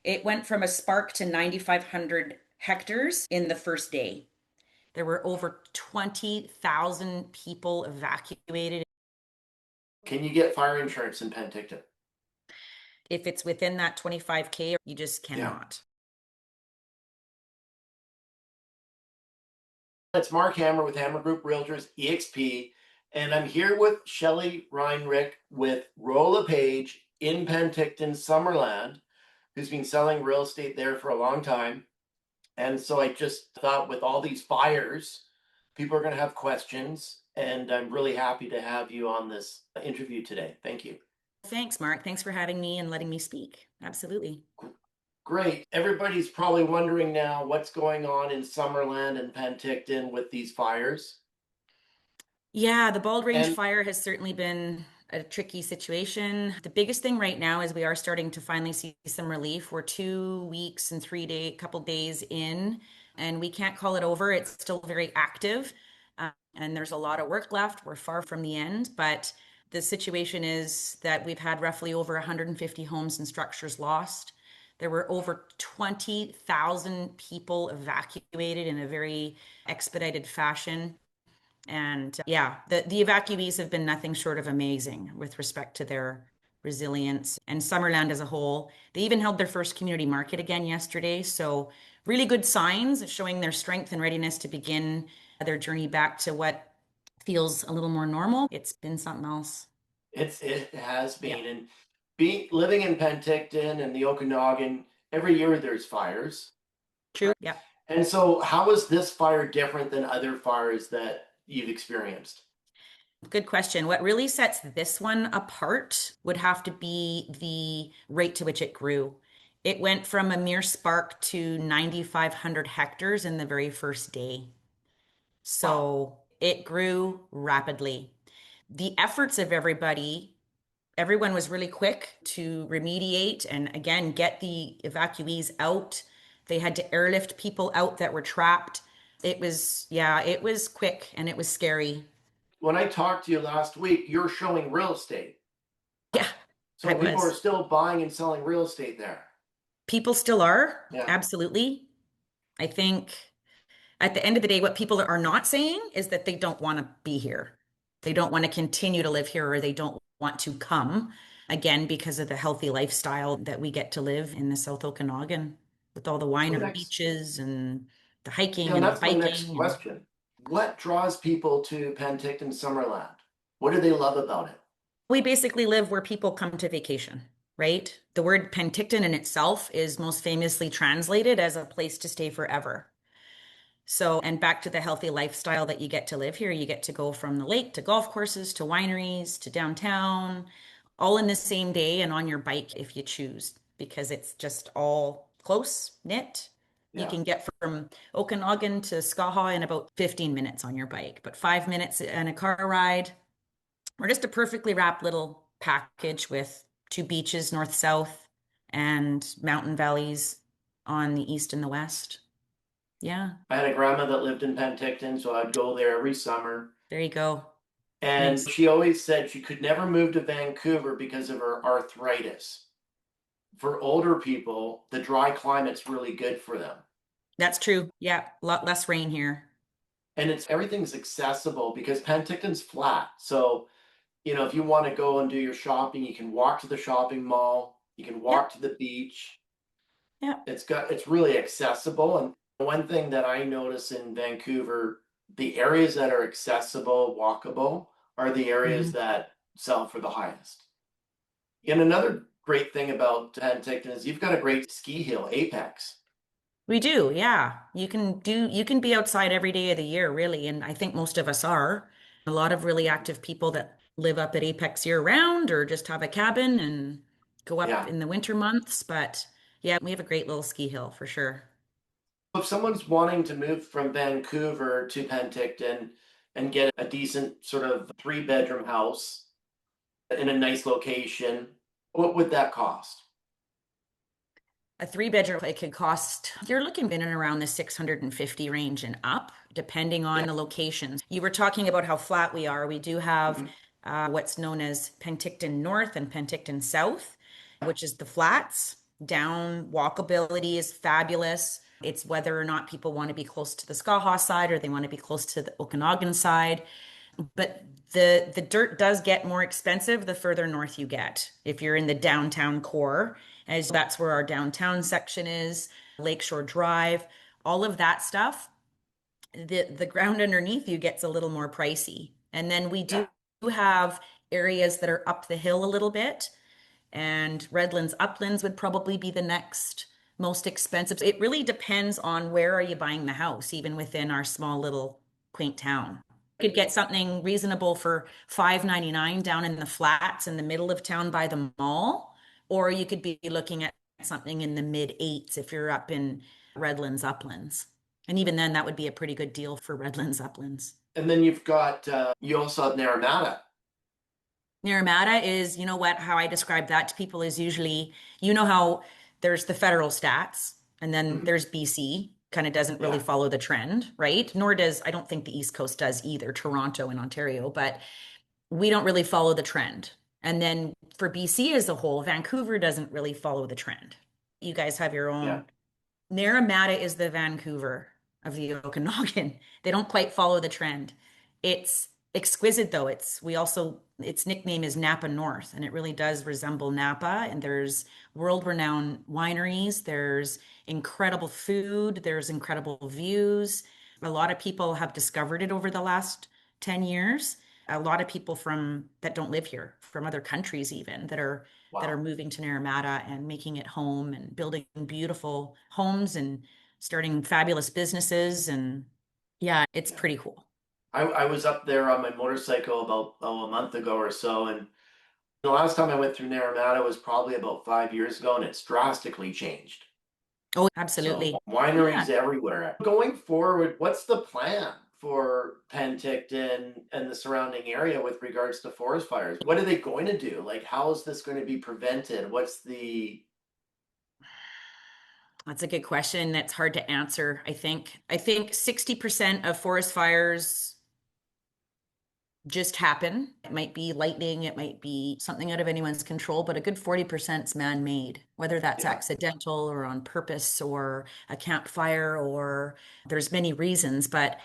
It went from a spark to 9,500 hectares in the first day. There were over 20,000 people evacuated. Can you get fire insurance in Penticton? If it's within that 25K, you just Yeah. cannot. It's Mark Hammer with Hammer Group Realtors, EXP, and I'm here with Shelley Reinrich with LePage in Penticton, Summerland, who's been selling real estate there for a long time. And so I just thought with all these fires, people are going to have questions, and I'm really happy to have you on this interview today. Thank you. Thanks, Mark. Thanks for having me and letting me speak. Absolutely. Great. Everybody's probably wondering now what's going on in Summerland and Penticton with these fires. Yeah, the Bald Range And fire has certainly been a tricky situation. The biggest thing right now is we are starting to finally see some relief. We're 2 weeks and couple days in, and we can't call it over. It's still very active, and there's a lot of work left. We're far from the end, but the situation is that we've had roughly over 150 homes and structures lost. There were over 20,000 people evacuated in a very expedited fashion. And yeah, the evacuees have been nothing short of amazing with respect to their resilience and Summerland as a whole. They even held their first community market again yesterday. So, really good signs showing their strength and readiness to begin their journey back to what feels a little more normal. It's been something else. it has Yeah, been. And being living in Penticton and the Okanagan, every year there's fires. true. Yeah. And so how is this fire different than other fires that you've experienced? Good question. What really sets this one apart would have to be the rate to which it grew. It went from a mere spark to 9,500 hectares in the very first day. Wow. So it grew rapidly. The efforts of everyone was really quick to remediate and again get the evacuees out. They had to airlift people out that were trapped. Yeah, it was quick and it was scary. When I talked to you last week, you're showing real estate. Yeah, I So people are was. still buying and selling real estate there. People still are, Yeah. absolutely. I think at the end of the day, what people are not saying is that they don't want to be here. They don't want to continue to live here or they don't want to come again because of the healthy lifestyle that we get to live in the South Okanagan with all the So Winery next, beaches and the yeah, hiking and and the that's my next biking and question. What draws people to Penticton Summerland? What do they love about it? we basically live where people come to vacation, right? The word Penticton in itself is most famously translated as a place to stay forever. So, and back to the healthy lifestyle that you get to live here, you get to go from the lake to golf courses to wineries to downtown, all in the same day and on your bike if you choose, because it's just all close knit. You Yeah. can get from Okanagan to Skaha in about 15 minutes on your bike, but 5 minutes in a car ride, or just a perfectly wrapped little package with two beaches, north, south, and mountain valleys on the east and the west. Yeah, I had a grandma that lived in Penticton, so I'd go there every summer. there you go. And Nice. she always said she could never move to Vancouver because of her arthritis. For older people, the dry climate's really good for them. That's true. Yeah, a lot less rain here. And it's everything's accessible because Penticton's flat. So, if you want to go and do your shopping, you can walk to the shopping mall, you can Yep, walk to the beach. yep. It's really accessible. And one thing that I notice in Vancouver, the areas that are accessible, walkable, are the areas Mhm. that sell for the highest. And another great thing about Penticton is you've got a great ski hill, Apex. We do, yeah. You can be outside every day of the year, really, and I think most of us are. A lot of really active people that live up at Apex year round or just have a cabin and go up Yeah. in the winter months, but yeah, we have a great little ski hill for sure. If someone's wanting to move from Vancouver to Penticton and get a decent sort of three-bedroom house in a nice location, what would that cost? A three-bedroom, it could cost, you're looking in and around the 650 range and up, depending on Yeah. the locations. You were talking about how flat we are. We do have Mhm. what's known as Penticton North and Penticton South, which is the flats. Down walkability is fabulous. It's whether or not people want to be close to the Skaha side or they want to be close to the Okanagan side. But the dirt does get more expensive the further north you get. If you're in the downtown core, as that's where our downtown section is, Lakeshore Drive, all of that stuff, the ground underneath you gets a little more pricey. And then we Yeah. do have areas that are up the hill a little bit, and Redlands Uplands would probably be the next most expensive. It really depends on where are you buying the house, even within our small little quaint town. You could get something reasonable for $5.99 down in the flats in the middle of town by the mall, or you could be looking at something in the mid eights if you're up in Redlands Uplands. And even then, that would be a pretty good deal for Redlands Uplands. And then you've got, you also have Naramata. Naramata is, you know what, how I describe that to people is usually, you know how there's the federal stats and then Mhm. there's BC, kind of doesn't really Yeah. follow the trend, right? Nor does, I don't think the East Coast does either, Toronto and Ontario, but we don't really follow the trend. And then for BC as a whole, Vancouver doesn't really follow the trend. You guys have your Yeah. own. Naramata is the Vancouver of the Okanagan. They don't quite follow the trend. It's exquisite though. Its nickname is Napa North, and it really does resemble Napa. And there's world-renowned wineries, there's incredible food, there's incredible views. A lot of people have discovered it over the last 10 years. A lot of people from that don't live here, from other countries even, that are Wow. moving to Naramata and making it home and building beautiful homes and starting fabulous businesses. And yeah, it's Yeah. pretty cool. I was up there on my motorcycle about a month ago or so, and the last time I went through Naramata was probably about 5 years ago, and it's drastically changed. Oh, So absolutely. wineries Yeah. everywhere. Going forward, what's the plan for Penticton and the surrounding area with regards to forest fires? What are they going to do? Like, how is this going to be prevented? What's the, That's a good question. That's hard to answer, I think. I think 60% of forest fires just happen. It might be lightning, it might be something out of anyone's control, but a good 40% is man-made, whether that's yeah, accidental or on purpose or a campfire or there's many reasons, but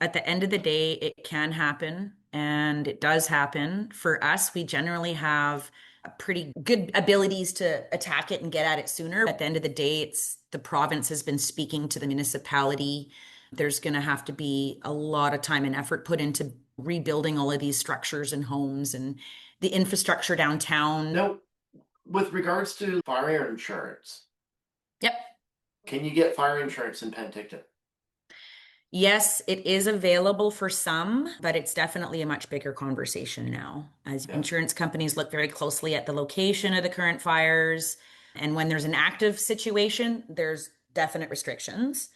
at the end of the day, it can happen and it does happen. For us, we generally have a pretty good abilities to attack it and get at it sooner. At the end of the day, it's the province has been speaking to the municipality. There's going to have to be a lot of time and effort put into rebuilding all of these structures and homes and the infrastructure downtown. now with regards to fire insurance, Yep. can you get fire insurance in Penticton? Yes, it is available for some, but it's definitely a much bigger conversation now as Yeah, insurance companies look very closely at the location of the current fires. And when there's an active situation, there's definite restrictions.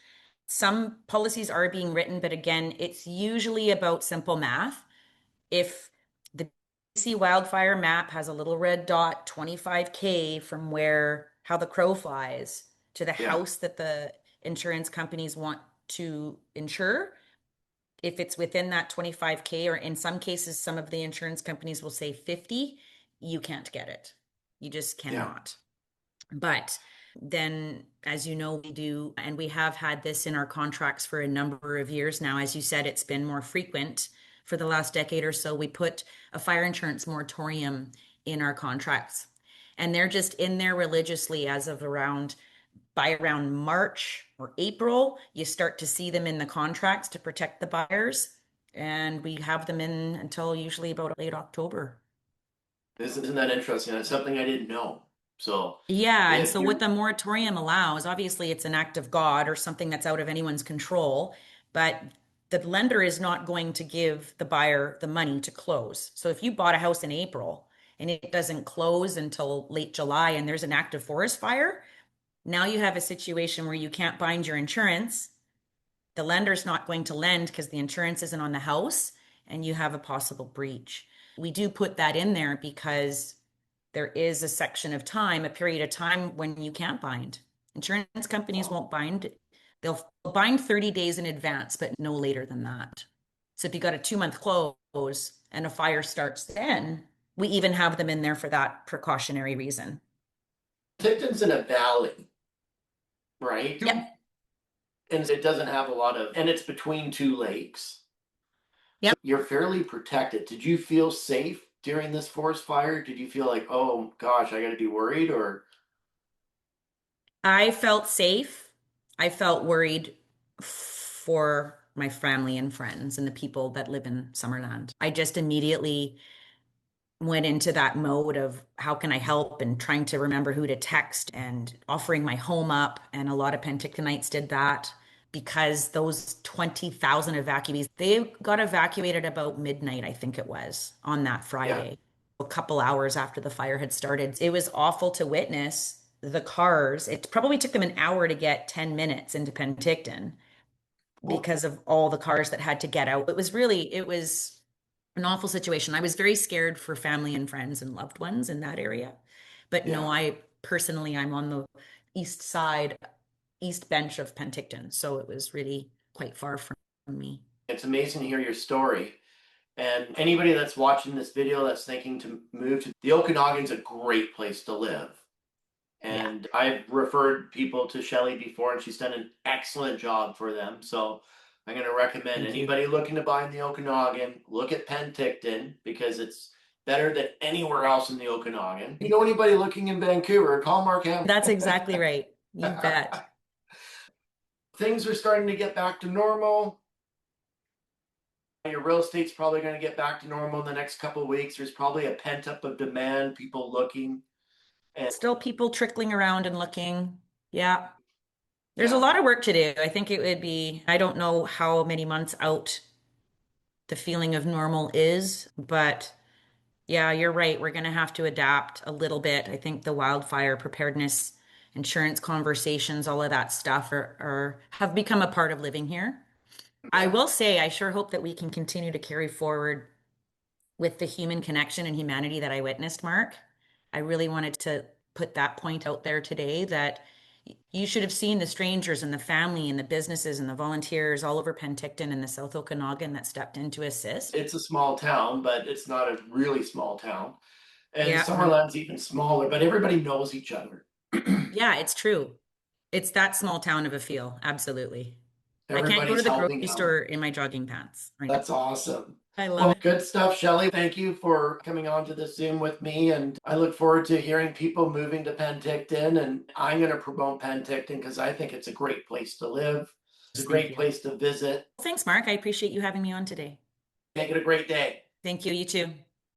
Some policies are being written, but again, it's usually about simple math. If the BC wildfire map has a little red dot 25K from where how the crow flies to the yeah, house that the insurance companies want to insure, if it's within that 25K, or in some cases, some of the insurance companies will say 50, you can't get it. You just yeah. cannot. But then, as you know, we do, and we have had this in our contracts for a number of years now. As you said, it's been more frequent for the last decade or so. We put a fire insurance moratorium in our contracts, and they're just in there religiously as of around by around March or April, you start to see them in the contracts to protect the buyers. And we have them in until usually about late October. Isn't that interesting? That's something I didn't know. So Yeah, and if so what you're, the moratorium allows, obviously it's an act of God or something that's out of anyone's control, but the lender is not going to give the buyer the money to close. So if you bought a house in April and it doesn't close until late July and there's an active forest fire, now you have a situation where you can't bind your insurance. The lender's not going to lend because the insurance isn't on the house and you have a possible breach. We do put that in there because there is a section of time, a period of time when you can't bind. Insurance companies oh, won't bind. They'll bind 30 days in advance, but no later than that. So if you got a 2 month close and a fire starts then, we even have them in there for that precautionary reason. Penticton's in a valley, right? Yep. And it doesn't have a lot of, and it's between two lakes. So Yep. you're fairly protected. Did you feel safe during this forest fire? Did you feel like, oh gosh, I got to be worried or? I felt safe. I felt worried for my family and friends and the people that live in Summerland. I just immediately went into that mode of how can I help and trying to remember who to text and offering my home up. And a lot of Pentictonites did that because those 20,000 evacuees, they got evacuated about midnight, I think it was, on that Yeah. Friday, a couple hours after the fire had started. It was awful to witness the cars. It probably took them an hour to get 10 minutes into Penticton Oh, because of all the cars that had to get out. It was an awful situation. I was very scared for family and friends and loved ones in that area. But no, yeah. I personally, I'm on the east side, east bench of Penticton. So it was really quite far from me. It's amazing to hear your story. And anybody that's watching this video that's thinking to move to the Okanagan's a great place to live. Yeah. And I've referred people to Shelley before, and she's done an excellent job for them. So I'm going to recommend Thank you. anybody looking to buy in the Okanagan, look at Penticton because it's better than anywhere else in the Okanagan. You know anybody looking in Vancouver, call Mark Ham. That's exactly right. You bet. Things are starting to get back to normal. Your real estate's probably going to get back to normal in the next couple of weeks. There's probably a pent up of demand, people looking. And Still people trickling around and looking. Yeah. There's a yeah, lot of work to do. I think it would be, I don't know how many months out the feeling of normal is, but yeah, you're right. We're going to have to adapt a little bit. I think the wildfire preparedness, insurance conversations, all of that stuff are have become a part of living here. I yeah, will say, I sure hope that we can continue to carry forward with the human connection and humanity that I witnessed, Mark. I really wanted to put that point out there today that you should have seen the strangers and the family and the businesses and the volunteers all over Penticton and the South Okanagan that stepped in to assist. it's a small town, but it's not a really small town. And Yeah, no. Summerland's even smaller, but everybody knows each other. Yeah, it's true. It's that small town of a feel. Absolutely. I can't go to Everybody's the helping grocery out. store in my jogging pants. Right. That's awesome. I love Well, it. good stuff, Shelley. Thank you for coming on to the Zoom with me. And I look forward to hearing people moving to Penticton. And I'm going to promote Penticton because I think it's a great place to live. It's a Thank great you. place to visit. Thanks, Mark. I appreciate you having me on today. Make it a great day. Thank you. You too.